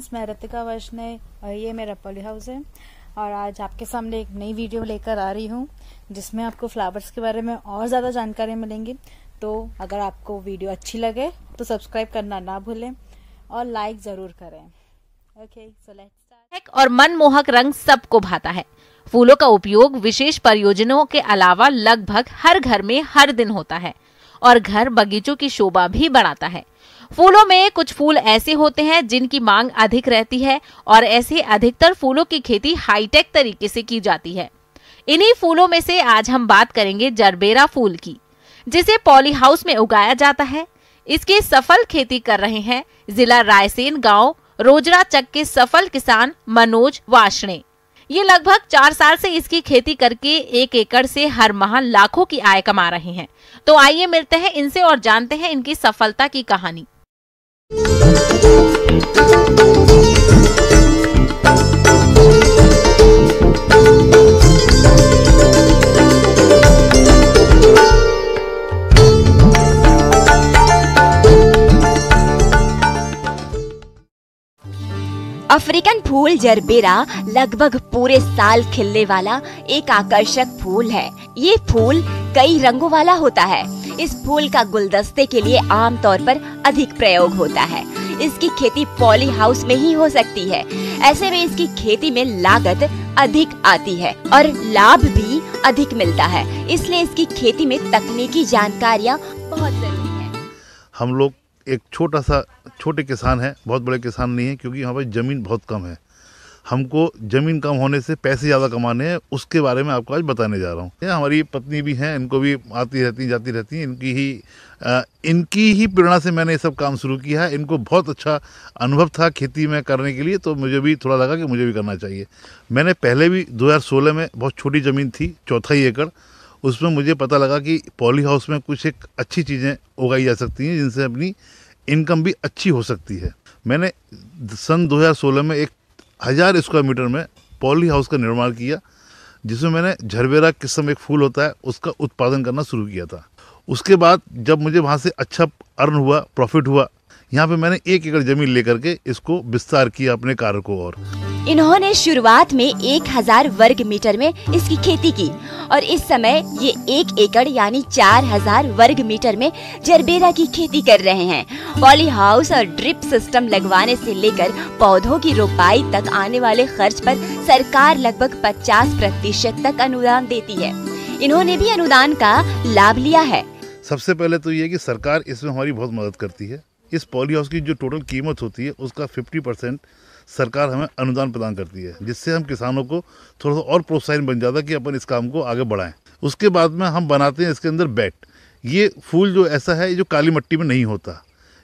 Friends, मैं ऋतिका वैष्णव और ये मेरा पॉली हाउस है। और आज आपके सामने एक नई वीडियो लेकर आ रही हूँ जिसमें आपको फ्लावर्स के बारे में और ज़्यादा जानकारी मिलेंगी। तो अगर आपको वीडियो अच्छी लगे तो सब्सक्राइब करना ना भूलें और लाइक ज़रूर करें। Okay, so let's start. और मनमोहक रंग सबको भाता है। फूलों का उपयोग विशेष प्रयोजनों के अलावा लगभग हर घर में हर दिन होता है और घर बगीचों की शोभा भी बढ़ाता है। फूलों में कुछ फूल ऐसे होते हैं जिनकी मांग अधिक रहती है और ऐसे अधिकतर फूलों की खेती हाईटेक तरीके से की जाती है। इन्हीं फूलों में से आज हम बात करेंगे जरबेरा फूल की, जिसे पॉली हाउस में उगाया जाता है। इसकी सफल खेती कर रहे हैं जिला रायसेन गांव रोजरा चक के सफल किसान मनोज वाशणे। ये लगभग 4 साल से इसकी खेती करके 1 एकड़ से हर माह लाखों की आय कमा रहे हैं। तो आइए मिलते हैं इनसे और जानते हैं इनकी सफलता की कहानी। अफ्रीकन फूल जरबेरा लगभग पूरे साल खिलने वाला एक आकर्षक फूल है। ये फूल कई रंगों वाला होता है। इस फूल का गुलदस्ते के लिए आमतौर पर अधिक प्रयोग होता है। इसकी खेती पॉली हाउस में ही हो सकती है। ऐसे में इसकी खेती में लागत अधिक आती है और लाभ भी अधिक मिलता है। इसलिए इसकी खेती में तकनीकी जानकारियाँ बहुत जरूरी है। हम लोग एक छोटे किसान हैं, बहुत बड़े किसान नहीं हैं, क्योंकि यहाँ पर ज़मीन बहुत कम है। हमको ज़मीन कम होने से पैसे ज़्यादा कमाने हैं, उसके बारे में आपको आज बताने जा रहा हूँ। हमारी पत्नी भी हैं, इनको भी आती रहती जाती रहती हैं। इनकी ही प्रेरणा से मैंने ये सब काम शुरू किया है। इनको बहुत अच्छा अनुभव था खेती में करने के लिए, तो मुझे भी थोड़ा लगा कि मुझे भी करना चाहिए। मैंने पहले भी 2016 में बहुत छोटी ज़मीन थी, 4 एकड़, उसमें मुझे पता लगा कि पॉली हाउस में कुछ एक अच्छी चीज़ें उगाई जा सकती हैं जिनसे अपनी इनकम भी अच्छी हो सकती है। मैंने सन 2016 में 1000 स्क्वायर मीटर में पॉली हाउस का निर्माण किया, जिसमें मैंने जरबेरा किस्म एक फूल होता है उसका उत्पादन करना शुरू किया था। उसके बाद जब मुझे वहाँ से अच्छा अर्न हुआ, प्रॉफिट हुआ, यहाँ पे मैंने 1 एकड़ जमीन लेकर के इसको विस्तार किया अपने कार्य को। और इन्होंने शुरुआत में 1000 वर्ग मीटर में इसकी खेती की और इस समय ये 1 एकड़ यानी 4000 वर्ग मीटर में जरबेरा की खेती कर रहे हैं। पॉली हाउस और ड्रिप सिस्टम लगवाने से लेकर पौधों की रोपाई तक आने वाले खर्च पर सरकार लगभग 50% तक अनुदान देती है। इन्होंने भी अनुदान का लाभ लिया है। सबसे पहले तो ये कि सरकार इसमें हमारी बहुत मदद करती है। इस पॉली हाउस की जो टोटल कीमत होती है उसका 50% सरकार हमें अनुदान प्रदान करती है, जिससे हम किसानों को थोड़ा सा और प्रोत्साहन बन जाता है कि अपन इस काम को आगे बढ़ाएं। उसके बाद में हम बनाते हैं इसके अंदर बेड। ये फूल जो ऐसा है जो काली मिट्टी में नहीं होता।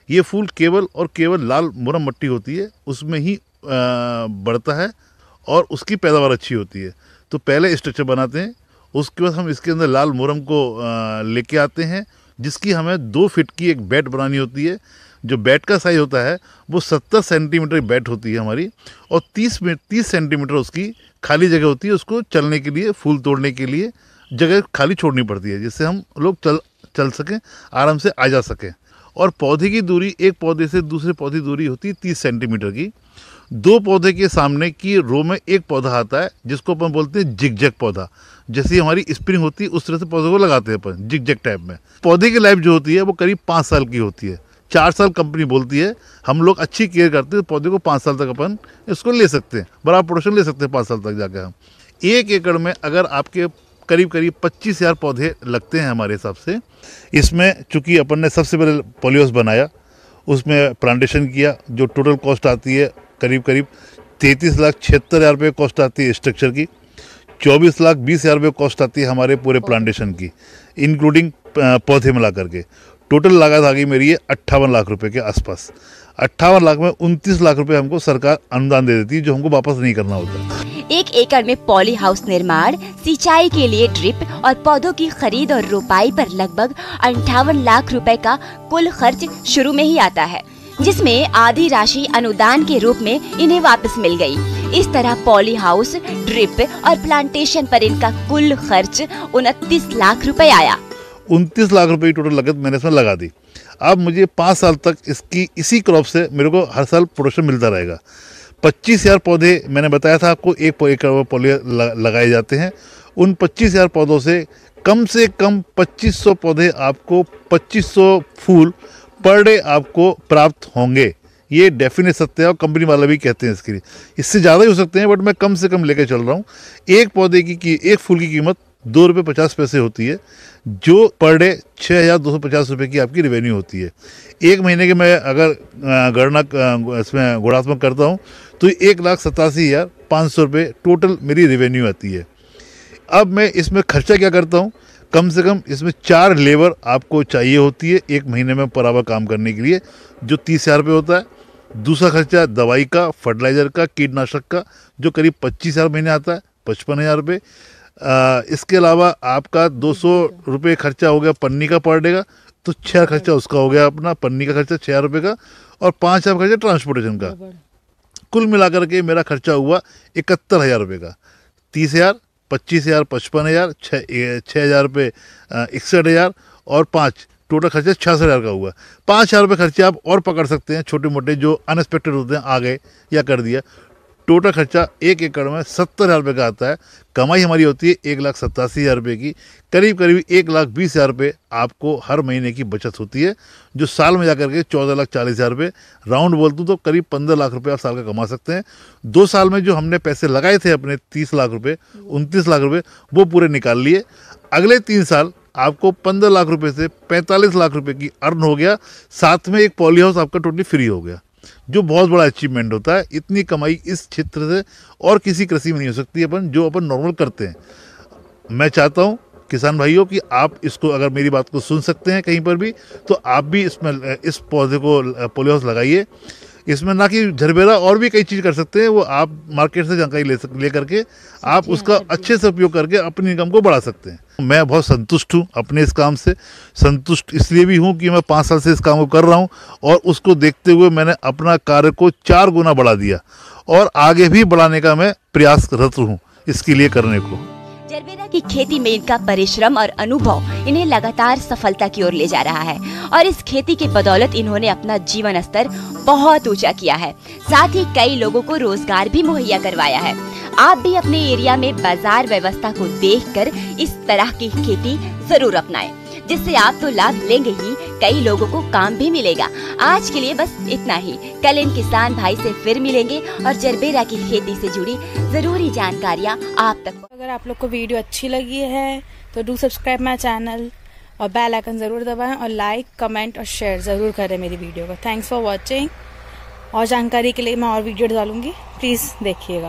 ये फूल केवल और केवल लाल मुरम मिट्टी होती है, उसमें ही बढ़ता है और उसकी पैदावार अच्छी होती है। तो पहले स्ट्रक्चर बनाते हैं, उसके बाद हम इसके अंदर लाल मुरम को लेके आते हैं, जिसकी हमें 2 फीट की एक बेड बनानी होती है। जो बेड का साइज होता है वो 70 सेंटीमीटर बेड होती है हमारी, और 30 सेंटीमीटर उसकी खाली जगह होती है। उसको चलने के लिए, फूल तोड़ने के लिए जगह खाली छोड़नी पड़ती है, जिससे हम लोग चल सकें, आराम से आ जा सकें। और पौधे की दूरी, एक पौधे से दूसरे पौधे की दूरी होती है 30 सेंटीमीटर की। 2 पौधे के सामने की रो में एक पौधा आता है जिसको अपन बोलते हैं जिगजैग पौधा। जैसी हमारी स्प्रिंग होती है उस तरह से पौधे को लगाते हैं अपन जिगजैग टाइप में। पौधे की लाइफ जो होती है वो करीब 5 साल की होती है। 4 साल कंपनी बोलती है। हम लोग अच्छी केयर करते हैं, पौधे को 5 साल तक अपन इसको ले सकते हैं, बड़ा प्रोडक्शन ले सकते हैं 5 साल तक जाकर। हम 1 एकड़ में अगर आपके करीब 25,000 पौधे लगते हैं हमारे हिसाब से। इसमें चूँकि अपन ने सबसे पहले पॉली हाउस बनाया, उसमें प्लांटेशन किया, जो टोटल कॉस्ट आती है करीब 33,76,000 रुपये कॉस्ट आती है स्ट्रक्चर की। 24,20,000 रुपये कॉस्ट आती है हमारे पूरे प्लांटेशन की, इंक्लूडिंग पौधे मिला करके। टोटल लागत आ गई मेरी 58 लाख रुपए के आसपास। 58 लाख में 29 लाख रुपए हमको सरकार अनुदान दे देती है, जो हमको वापस नहीं करना होता। 1 एकड़ में पॉली हाउस निर्माण, सिंचाई के लिए ड्रिप और पौधों की खरीद और रोपाई पर लगभग 58 लाख रुपए का कुल खर्च शुरू में ही आता है, जिसमें आधी राशि अनुदान के रूप में इन्हें वापस मिल गई। इस तरह पॉली हाउस, ड्रिप और प्लांटेशन पर इनका कुल खर्च 29 लाख रुपए आया। 29 लाख रुपए की टोटल लागत मैंने इसमें लगा दी। अब मुझे 5 साल तक इसी क्रॉप से मेरे को हर साल प्रोडक्शन मिलता रहेगा। 25,000 पौधे मैंने बताया था आपको, एक पौधे लगाए जाते हैं। उन 25,000 पौधों से कम 2500 पौधे आपको 2500 फूल पर डे आपको प्राप्त होंगे। ये डेफिनेट सत्य है और कंपनी वाले भी कहते हैं इसके लिए। इससे ज़्यादा ही हो सकते हैं, बट मैं कम से कम लेकर चल रहा हूँ। एक पौधे की एक फूल की कीमत 2 रुपये 50 पैसे होती है, जो पर डे 6,250 रुपये की आपकी रेवेन्यू होती है। एक महीने के मैं अगर गणना इसमें गुणात्मक करता हूँ तो 1,87,500 रुपये टोटल मेरी रेवेन्यू आती है। अब मैं इसमें खर्चा क्या करता हूँ, कम से कम इसमें 4 लेबर आपको चाहिए होती है एक महीने में बराबर काम करने के लिए, जो 30,000 रुपये होता है। दूसरा खर्चा दवाई का, फर्टिलाइज़र का, कीटनाशक का, जो करीब 25,000 महीने आता है, 55,000 रुपये। इसके अलावा आपका 200 रुपये खर्चा हो गया पन्नी का पर डे का, तो 6 खर्चा उसका हो गया अपना पन्नी का खर्चा 6,000 रुपये का, और 5,000 खर्चा ट्रांसपोर्टेशन का। कुल मिलाकर के मेरा खर्चा हुआ 71,000 रुपये का। 30,000, 25,000, 55,000, 6,000 रुपये 61,000 और 5 टोटल खर्चा 66,000 का हुआ। 5,000 रुपये खर्चे आप और पकड़ सकते हैं, छोटे मोटे जो अनएक्सपेक्टेड होते हैं, आ गए या कर दिया। टोटल खर्चा 1 एकड़ में 70,000 रुपये का आता है। कमाई हमारी होती है 1,87,000 रुपये की। करीब 1,20,000 रुपये आपको हर महीने की बचत होती है, जो साल में जाकर के 14,40,000 रुपये, राउंड बोलते तो करीब 15 लाख रुपये आप साल का कमा सकते हैं। 2 साल में जो हमने पैसे लगाए थे अपने 30 लाख रुपये, 29 लाख रुपये वो पूरे निकाल लिए। अगले 3 साल आपको 15 लाख रुपये से 45 लाख रुपये की अर्न हो गया। साथ में एक पॉली हाउस आपका टोटली फ्री हो गया, जो बहुत बड़ा अचीवमेंट होता है। इतनी कमाई इस क्षेत्र से और किसी कृषि में नहीं हो सकती जो अपन नॉर्मल करते हैं। मैं चाहता हूं किसान भाइयों कि आप इसको, अगर मेरी बात को सुन सकते हैं कहीं पर भी, तो आप भी इसमें इस पौधे को पॉली हाउस लगाइए। इसमें ना कि झरबेरा, और भी कई चीज़ कर सकते हैं, वो आप मार्केट से जानकारी ले करके आप उसका अच्छे से उपयोग करके अपनी इनकम को बढ़ा सकते हैं। मैं बहुत संतुष्ट हूँ अपने इस काम से। संतुष्ट इसलिए भी हूँ कि मैं 5 साल से इस काम को कर रहा हूँ, और उसको देखते हुए मैंने अपना कार्य को 4 गुना बढ़ा दिया, और आगे भी बढ़ाने का मैं प्रयासरत हूँ इसके लिए करने को। जरबेरा की खेती में इनका परिश्रम और अनुभव इन्हें लगातार सफलता की ओर ले जा रहा है, और इस खेती के बदौलत इन्होंने अपना जीवन स्तर बहुत ऊंचा किया है। साथ ही कई लोगों को रोजगार भी मुहैया करवाया है। आप भी अपने एरिया में बाजार व्यवस्था को देखकर इस तरह की खेती जरूर अपनाएं, जिससे आप तो लाभ लेंगे ही, कई लोगों को काम भी मिलेगा। आज के लिए बस इतना ही। कल इन किसान भाई से फिर मिलेंगे और जरबेरा की खेती से जुड़ी जरूरी जानकारियाँ आप तक। अगर आप लोग को वीडियो अच्छी लगी है तो डू सब्सक्राइब माई चैनल और बेल आइकन जरूर दबाएं, और लाइक, कमेंट और शेयर जरूर करें मेरी वीडियो को। Thanks for watching. और जानकारी के लिए मैं और वीडियो डालूंगी, प्लीज़ देखिएगा।